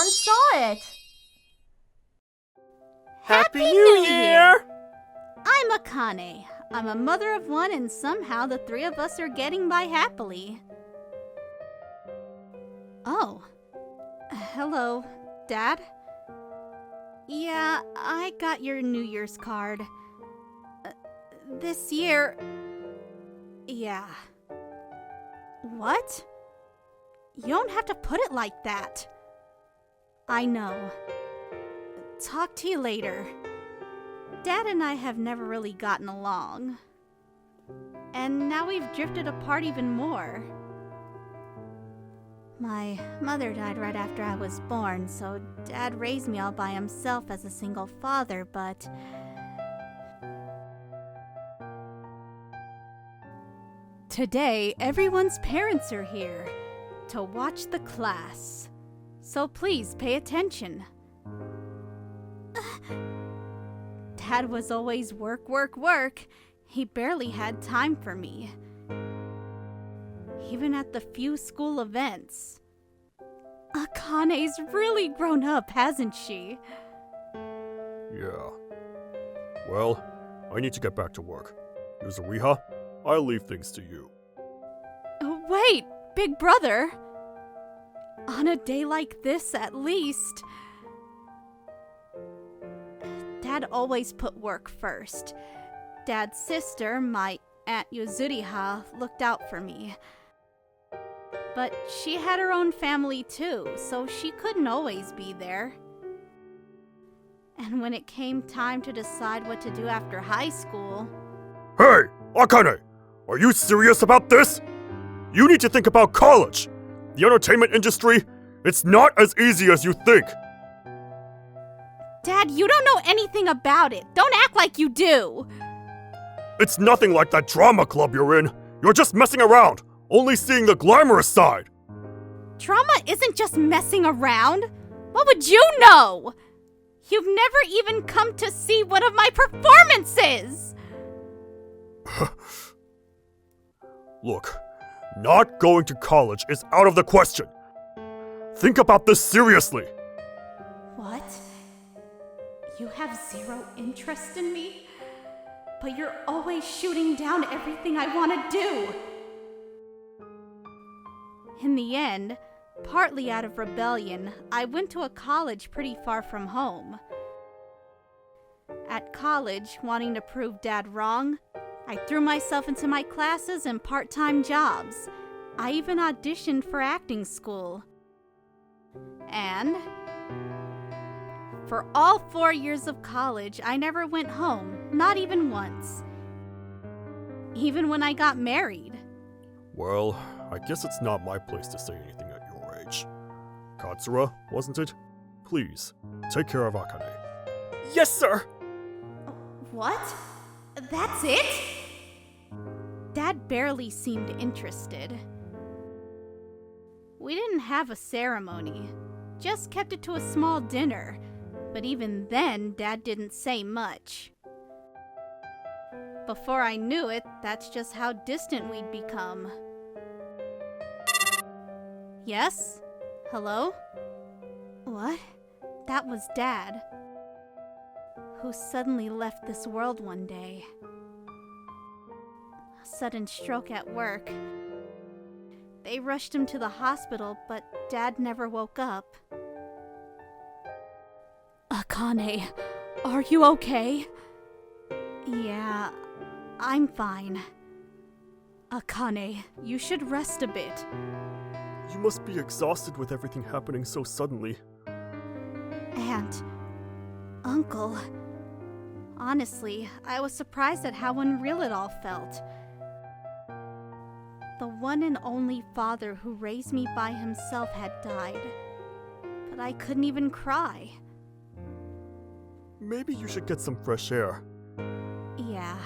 everyone saw it! Happy New Year! I'm Akane. I'm a mother of one, and somehow the three of us are getting by happily. Oh. Hello, Dad? Yeah, I got your New Year's card. This year... Yeah. What? You don't have to put it like that. I know. Talk to you later. Dad and I have never really gotten along. And now we've drifted apart even more. My mother died right after I was born, so Dad raised me all by himself as a single father, but... Today, everyone's parents are here to watch the class. So please pay attention. Dad was always work, work, work. He barely had time for me. Even at the few school events. Akane's really grown up, hasn't she? Yeah. Well, I need to get back to work. Yuzuriha, I'll leave things to you. Wait, big brother. On a day like this, at least. Dad always put work first. Dad's sister, my Aunt Yuzuriha, looked out for me. But she had her own family too, so she couldn't always be there. And when it came time to decide what to do after high school... Hey, Akane! Are you serious about this? You need to think about college! The entertainment industry, it's not as easy as you think! Dad, you don't know anything about it! Don't act like you do! It's nothing like that drama club you're in! You're just messing around! Only seeing the glamorous side! Drama isn't just messing around! What would you know? You've never even come to see one of my performances! Look, not going to college is out of the question! Think about this seriously! What? You have zero interest in me? But you're always shooting down everything I want to do! In the end, partly out of rebellion, I went to a college pretty far from home. At college, wanting to prove Dad wrong, I threw myself into my classes and part-time jobs. I even auditioned for acting school. And for all 4 years of college, I never went home, not even once. Even when I got married. Well, I guess it's not my place to say anything at your age. Katsura, wasn't it? Please, take care of Akane. Yes, sir! What? That's it? Dad barely seemed interested. We didn't have a ceremony, just kept it to a small dinner, but even then, Dad didn't say much. Before I knew it, that's just how distant we'd become. Yes? Hello? What? That was Dad, who suddenly left this world one day. A sudden stroke at work. They rushed him to the hospital, but Dad never woke up. Akane, are you okay? Yeah, I'm fine. Akane, you should rest a bit. You must be exhausted with everything happening so suddenly. Aunt, Uncle. Honestly, I was surprised at how unreal it all felt. The one and only father who raised me by himself had died, but I couldn't even cry. Maybe you should get some fresh air. Yeah.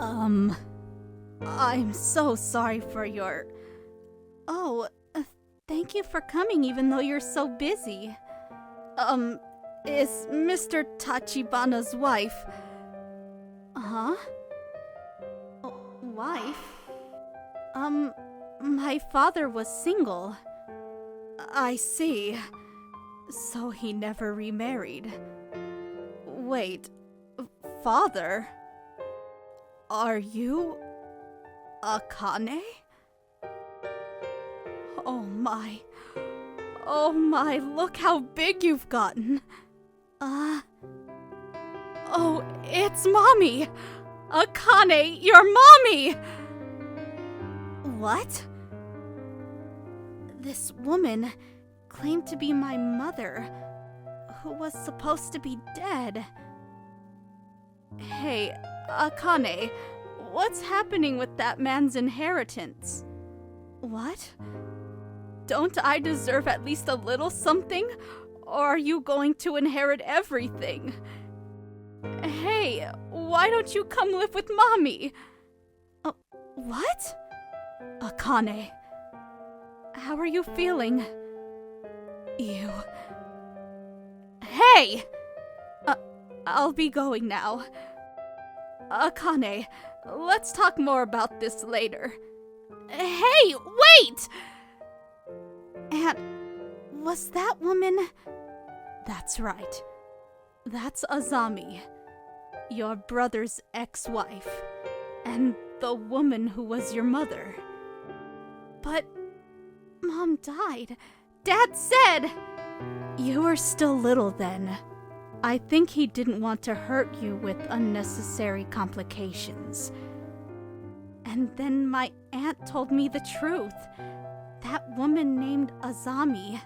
I'm so sorry for your... Oh, thank you for coming even though you're so busy. Is Mr. Tachibana's wife... Huh? Wife? My father was single. I see. So he never remarried. Wait, father? Are you Akane? Oh my, look how big you've gotten. Oh, it's Mommy! Akane, your Mommy! What? This woman claimed to be my mother, who was supposed to be dead. Hey, Akane, what's happening with that man's inheritance? What? Don't I deserve at least a little something? Or are you going to inherit everything? Hey, why don't you come live with Mommy? What? Akane, how are you feeling? You... Hey! I'll be going now. Akane, let's talk more about this later. Hey, wait! And was that woman... That's right. That's Azami, your brother's ex-wife, and the woman who was your mother. But Mom died. Dad said... You were still little then. I think he didn't want to hurt you with unnecessary complications. And then my aunt told me the truth. That woman named Azami.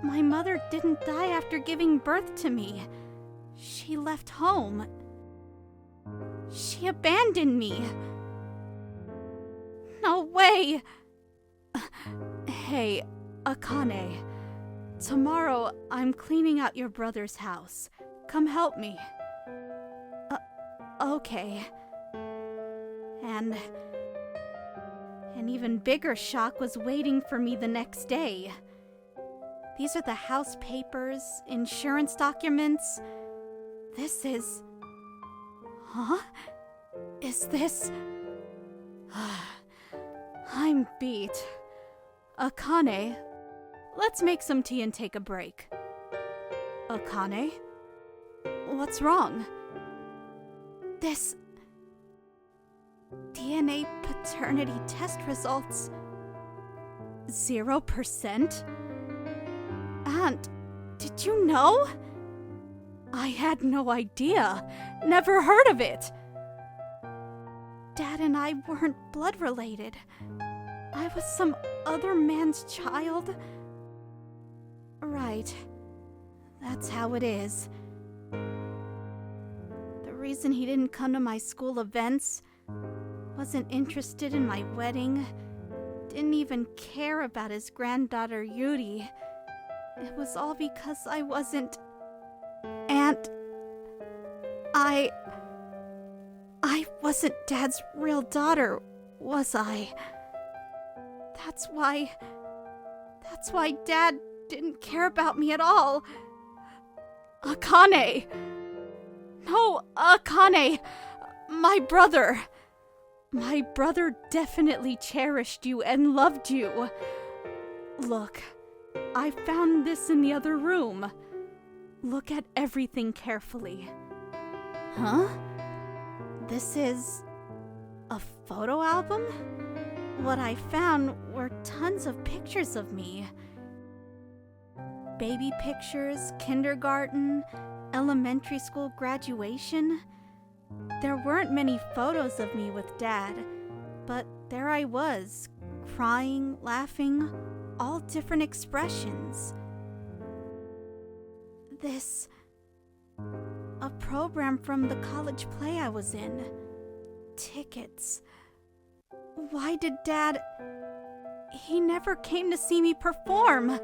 My mother didn't die after giving birth to me. She left home. She abandoned me. No way! Hey, Akane. Tomorrow, I'm cleaning out your brother's house. Come help me. Okay. And an even bigger shock was waiting for me the next day. These are the house papers, insurance documents. This is... Huh? Is this... I'm beat. Akane, let's make some tea and take a break. Akane? What's wrong? This... DNA paternity test results... 0%? Aunt, did you know? I had no idea. Never heard of it. Dad and I weren't blood related. I was some other man's child. Right. That's how it is. The reason he didn't come to my school events, wasn't interested in my wedding, didn't even care about his granddaughter Yuri. It was all because I wasn't... Aunt... I wasn't Dad's real daughter, was I? That's why Dad didn't care about me at all. Akane! No, Akane! My brother! My brother definitely cherished you and loved you. Look, I found this in the other room. Look at everything carefully. Huh? This is... a photo album? What I found were tons of pictures of me. Baby pictures, kindergarten, elementary school graduation. There weren't many photos of me with Dad, but there I was, crying, laughing, all different expressions. This... a program from the college play I was in. Tickets. Why did Dad... He never came to see me perform.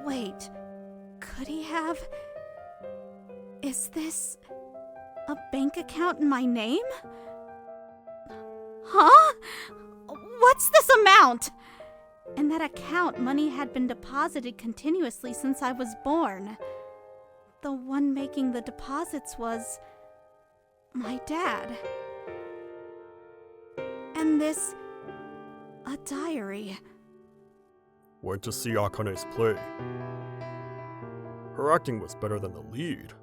Wait, could he have... Is this... a bank account in my name? Huh? What's this amount? In that account, money had been deposited continuously since I was born. The one making the deposits was... my dad. And this... A diary. Went to see Akane's play. Her acting was better than the lead.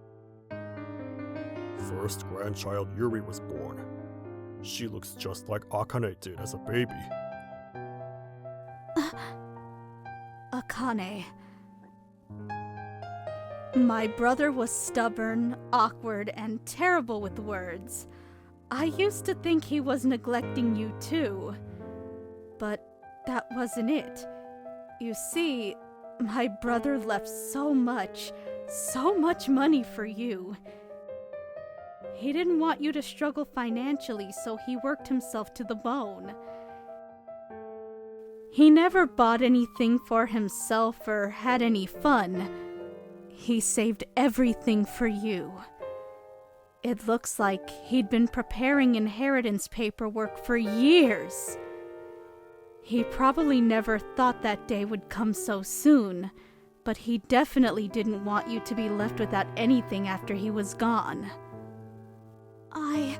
First grandchild Yuri was born. She looks just like Akane did as a baby. Akane. My brother was stubborn, awkward, and terrible with words. I used to think he was neglecting you too. But that wasn't it. You see, my brother left so much money for you. He didn't want you to struggle financially, so he worked himself to the bone. He never bought anything for himself or had any fun. He saved everything for you. It looks like he'd been preparing inheritance paperwork for years. He probably never thought that day would come so soon, but he definitely didn't want you to be left without anything after he was gone. I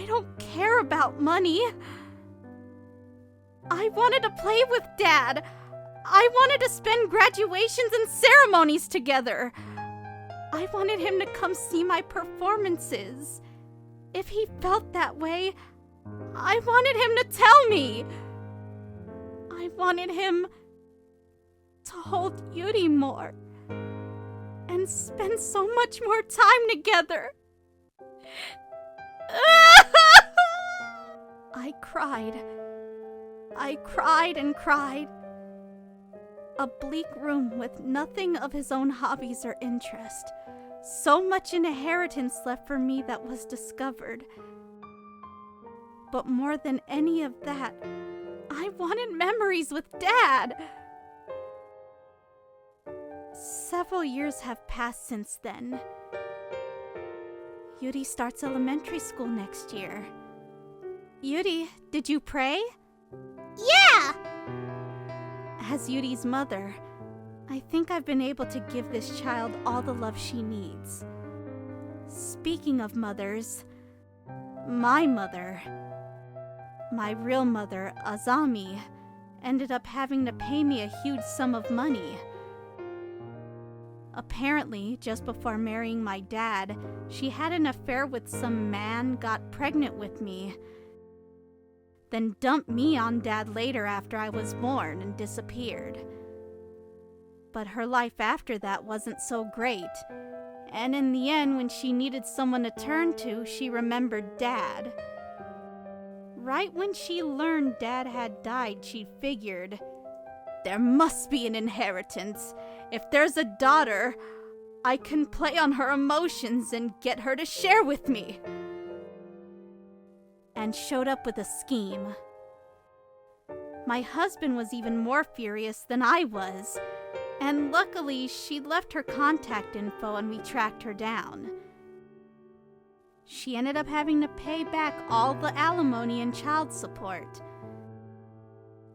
don't care about money. I wanted to play with Dad. I wanted to spend graduations and ceremonies together. I wanted him to come see my performances. If he felt that way, I wanted him to tell me. I wanted him to hold Yuri more and spend so much more time together. I cried. I cried and cried. A bleak room with nothing of his own hobbies or interest. So much inheritance left for me that was discovered. But more than any of that, I wanted memories with Dad. Several years have passed since then. Yuri starts elementary school next year. Yuri, did you pray? Yeah! As Yuri's mother, I think I've been able to give this child all the love she needs. Speaking of mothers, my mother, my real mother, Azami, ended up having to pay me a huge sum of money. Apparently, just before marrying my dad, she had an affair with some man, got pregnant with me, then dumped me on Dad later after I was born and disappeared. But her life after that wasn't so great, and in the end, when she needed someone to turn to, she remembered Dad. Right when she learned Dad had died, she figured, there must be an inheritance. If there's a daughter, I can play on her emotions and get her to share with me. And showed up with a scheme. My husband was even more furious than I was, and luckily she left her contact info and we tracked her down. She ended up having to pay back all the alimony and child support.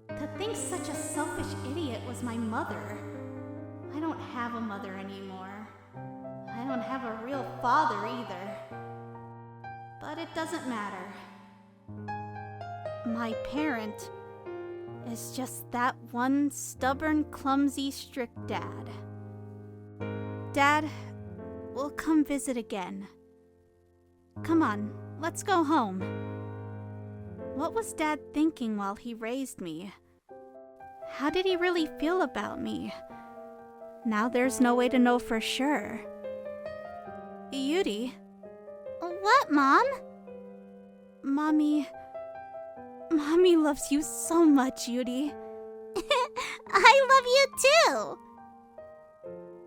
To think such a selfish idiot was my mother. I don't have a mother anymore. I don't have a real father either. But it doesn't matter. My parent is just that one stubborn, clumsy, strict dad. Dad, we'll come visit again. Come on, let's go home. What was Dad thinking while he raised me? How did he really feel about me? Now there's no way to know for sure. Yuri? What, Mom? Mommy loves you so much, Yuri. I love you too!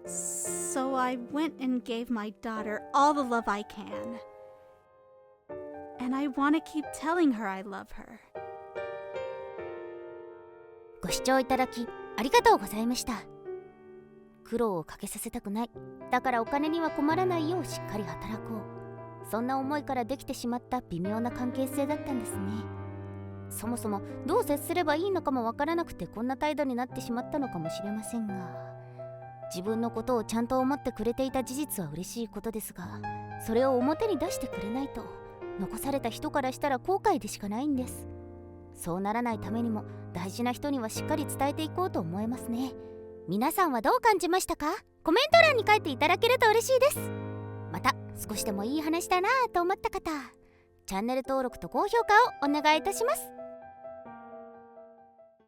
So I went and gave my daughter all the love I can. And I want to keep telling her I love her. ご視聴いただきありがとうございました。苦労をかけさせたくない。だからお金には困らないようしっかり働こう。そんな思いからできてしまった微妙な関係性だったんですね。そもそもどう接すればいいのかもわからなくてこんな態度になってしまったのかもしれませんが、自分のことをちゃんと思ってくれていた事実は嬉しいことですが、それを表に出してくれないと残された人からしたら後悔でしかないんです。そうならないためにも大事な人にはしっかり伝えていこうと思いますね。皆さんはどう感じましたか？コメント欄に書いていただけると嬉しいです。また少しでもいい話だなと思った方、チャンネル登録と高評価をお願いいたします。